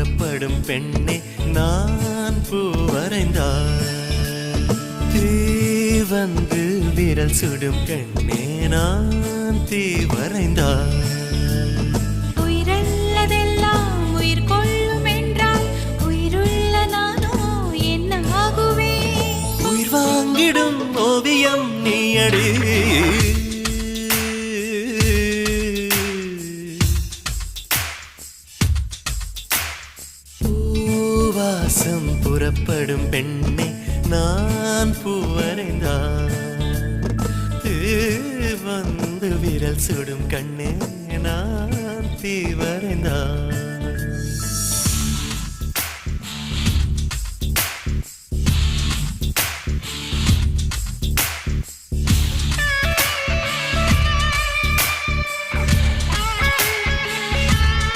புறப்படும் பெண்ணே நான் பூ வரைந்தார். தீ வந்து விரல் சுடும் கண்ணே நான் தீ வரைந்தார். உயிரல்லதெல்லாம் உயிர் கொள்ளும் என்றால் உயிருள்ள நானோ என்ன ஆகுவேன்? உயிர் வாங்கிடும் ஓவியம் நீயடி. பூவாசம் புறப்படும் பெண்ணே நான் பூ வரைந்தார். வந்து விரல் சுடும் கண்ணே நான் தீ வரைந்தார்.